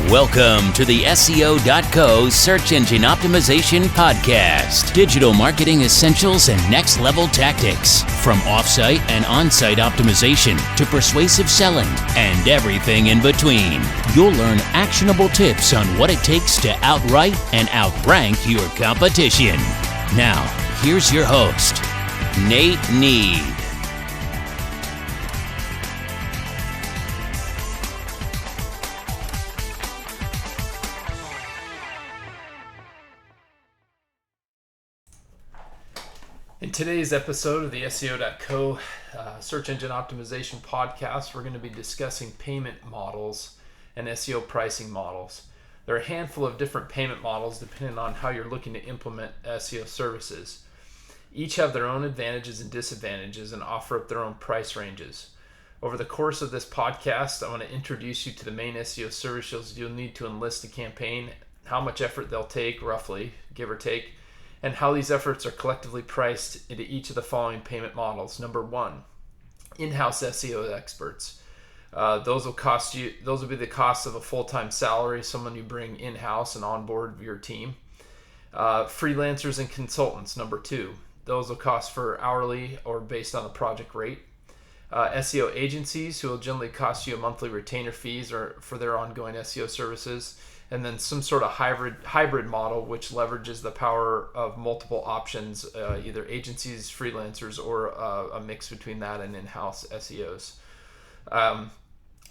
Welcome to the SEO.co Search Engine Optimization Podcast. Digital marketing essentials and next level tactics. From offsite and on-site optimization to persuasive selling and everything in between. You'll learn actionable tips on what it takes to outright and outrank your competition. Now, here's your host, Nate Need. In today's episode of the SEO.co Search Engine Optimization Podcast, we're going to be discussing payment models and SEO pricing models. There are a handful of different payment models depending on how you're looking to implement SEO services. Each have their own advantages and disadvantages and offer up their own price ranges. Over the course of this podcast, I want to introduce you to the main SEO services you'll need to enlist a campaign, how much effort they'll take, roughly, give or take, and how these efforts are collectively priced into each of the following payment models. Number one, in-house SEO experts. Those will be the cost of a full-time salary, someone you bring in-house and onboard your team. Freelancers and consultants, number two. Those will cost for hourly or based on the project rate. SEO agencies, who will generally cost you a monthly retainer fees or for their ongoing SEO services. And then some sort of hybrid model which leverages the power of multiple options, either agencies, freelancers, or a mix between that and in-house SEOs.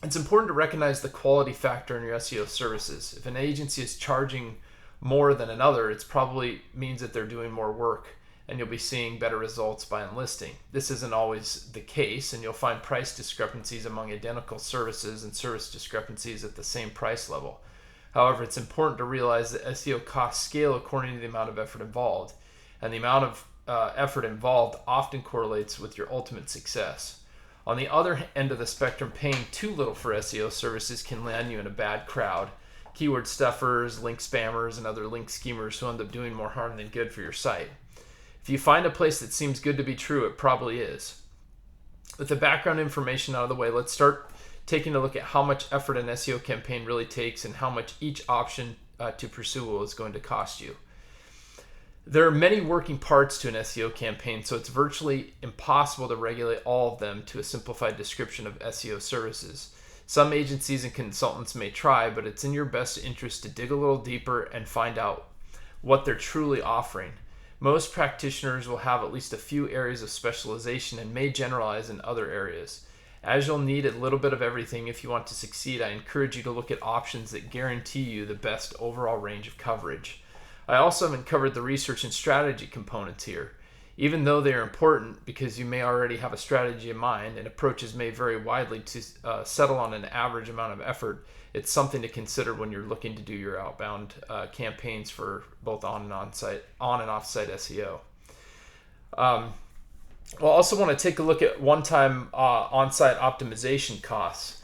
It's important to recognize the quality factor in your SEO services. If an agency is charging more than another, it probably means that they're doing more work and you'll be seeing better results by enlisting. This isn't always the case, and you'll find price discrepancies among identical services and service discrepancies at the same price level. However, it's important to realize that SEO costs scale according to the amount of effort involved, and the amount of effort involved often correlates with your ultimate success. On the other end of the spectrum, paying too little for SEO services can land you in a bad crowd. Keyword stuffers, link spammers, and other link schemers who end up doing more harm than good for your site. If you find a place that seems good to be true, it probably is. With the background information out of the way, let's start taking a look at how much effort an SEO campaign really takes and how much each option to pursue is going to cost you. There are many working parts to an SEO campaign, so it's virtually impossible to regulate all of them to a simplified description of SEO services. Some agencies and consultants may try, but it's in your best interest to dig a little deeper and find out what they're truly offering. Most practitioners will have at least a few areas of specialization and may generalize in other areas. As you'll need a little bit of everything if you want to succeed, I encourage you to look at options that guarantee you the best overall range of coverage. I also haven't covered the research and strategy components here. Even though they are important because you may already have a strategy in mind and approaches may vary widely to settle on an average amount of effort, it's something to consider when you're looking to do your outbound campaigns for both on and off-site SEO. We'll also want to take a look at one-time on-site optimization costs.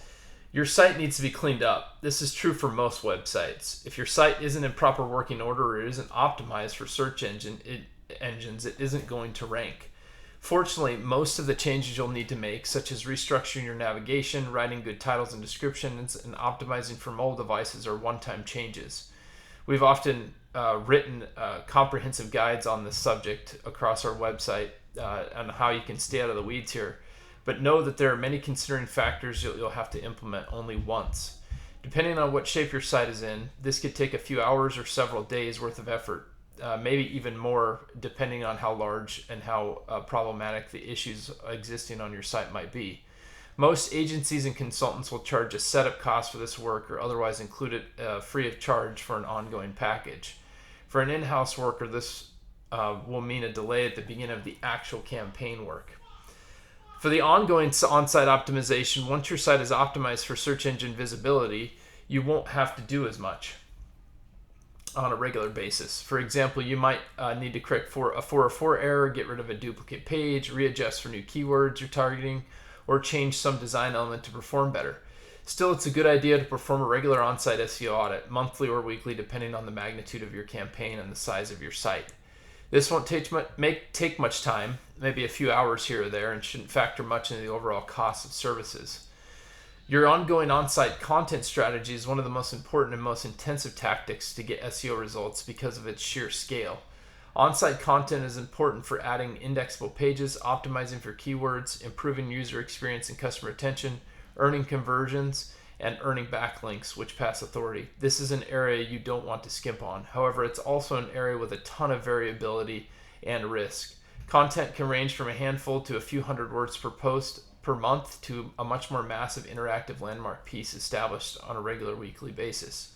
Your site needs to be cleaned up. This is true for most websites. If your site isn't in proper working order or it isn't optimized for search engines, it isn't going to rank. Fortunately, most of the changes you'll need to make, such as restructuring your navigation, writing good titles and descriptions, and optimizing for mobile devices, are one-time changes. We've often written comprehensive guides on this subject across our website on how you can stay out of the weeds here, but know that there are many considering factors you'll have to implement only once. Depending on what shape your site is in, this could take a few hours or several days worth of effort, maybe even more depending on how large and how problematic the issues existing on your site might be. Most agencies and consultants will charge a setup cost for this work or otherwise include it free of charge for an ongoing package. For an in-house worker, this will mean a delay at the beginning of the actual campaign work. For the ongoing on-site optimization, once your site is optimized for search engine visibility, you won't have to do as much on a regular basis. For example, you might need to correct for a 404 error, get rid of a duplicate page, readjust for new keywords you're targeting, or change some design element to perform better. Still, it's a good idea to perform a regular on-site SEO audit, monthly or weekly, depending on the magnitude of your campaign and the size of your site. This won't take much time, maybe a few hours here or there, and shouldn't factor much into the overall cost of services. Your ongoing on-site content strategy is one of the most important and most intensive tactics to get SEO results because of its sheer scale. On-site content is important for adding indexable pages, optimizing for keywords, improving user experience and customer retention, earning conversions, and earning backlinks, which pass authority. This is an area you don't want to skimp on. However, it's also an area with a ton of variability and risk. Content can range from a handful to a few hundred words per post per month to a much more massive interactive landmark piece established on a regular weekly basis.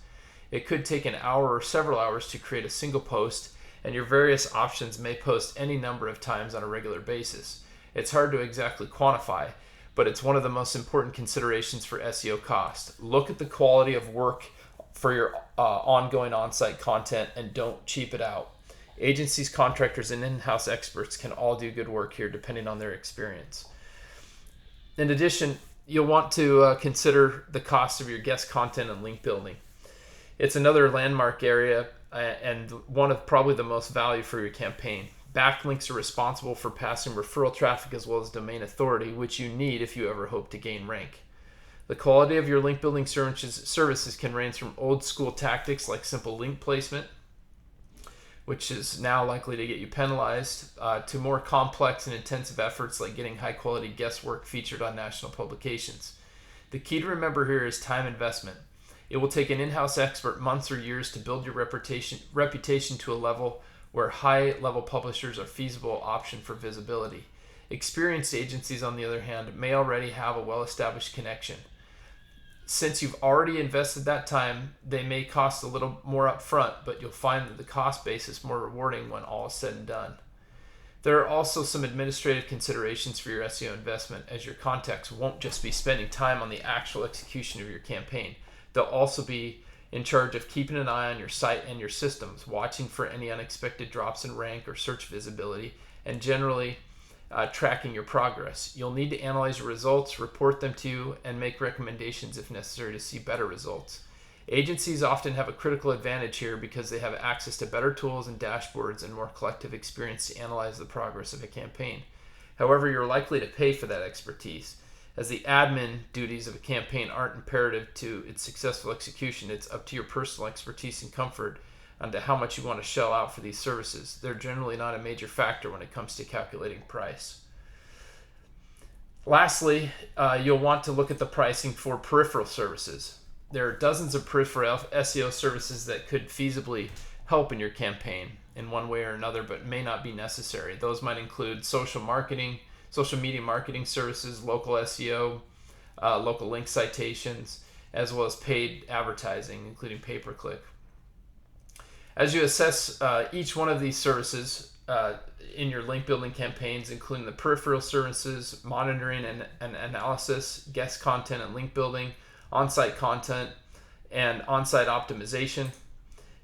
It could take an hour or several hours to create a single post, and your various options may post any number of times on a regular basis. It's hard to exactly quantify, but it's one of the most important considerations for SEO cost. Look at the quality of work for your ongoing on-site content and don't cheap it out. Agencies, contractors, and in-house experts can all do good work here depending on their experience. In addition, you'll want to consider the cost of your guest content and link building. It's another landmark area and one of probably the most value for your campaign. Backlinks are responsible for passing referral traffic as well as domain authority, which you need if you ever hope to gain rank. The quality of your link building services can range from old school tactics like simple link placement, which is now likely to get you penalized, to more complex and intensive efforts like getting high quality guest work featured on national publications. The key to remember here is time investment. It will take an in-house expert months or years to build your reputation to a level where high-level publishers are a feasible option for visibility. Experienced agencies, on the other hand, may already have a well-established connection. Since you've already invested that time, they may cost a little more upfront, but you'll find that the cost base is more rewarding when all is said and done. There are also some administrative considerations for your SEO investment, as your contacts won't just be spending time on the actual execution of your campaign. They'll also be in charge of keeping an eye on your site and your systems, watching for any unexpected drops in rank or search visibility, and generally tracking your progress. You'll need to analyze your results, report them to you, and make recommendations if necessary to see better results. Agencies often have a critical advantage here because they have access to better tools and dashboards and more collective experience to analyze the progress of a campaign. However, you're likely to pay for that expertise. As the admin duties of a campaign aren't imperative to its successful execution, it's up to your personal expertise and comfort onto how much you want to shell out for these services. They're generally not a major factor when it comes to calculating price. Lastly, you'll want to look at the pricing for peripheral services. There are dozens of peripheral SEO services that could feasibly help in your campaign in one way or another, but may not be necessary. Those might include social media marketing services, local SEO, local link citations, as well as paid advertising, including pay-per-click. As you assess each one of these services in your link building campaigns, including the peripheral services, monitoring and analysis, guest content and link building, on-site content, and on-site optimization,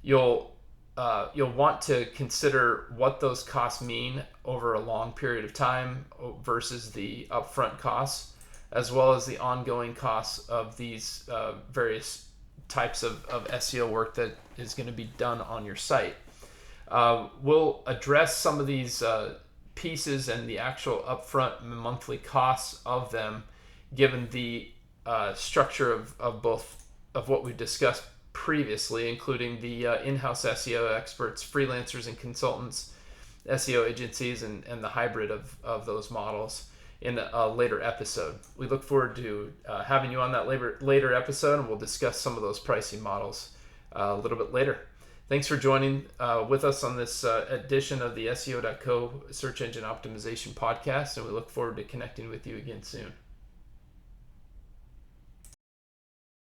you'll want to consider what those costs mean over a long period of time versus the upfront costs, as well as the ongoing costs of these various types of SEO work that is going to be done on your site. We'll address some of these pieces and the actual upfront monthly costs of them, given the structure of both of what we've discussed previously, including the in-house SEO experts, freelancers and consultants, SEO agencies, and the hybrid of those models in a later episode. We look forward to having you on that later episode, and we'll discuss some of those pricing models a little bit later. Thanks for joining with us on this edition of the SEO.co Search Engine Optimization Podcast, and we look forward to connecting with you again soon.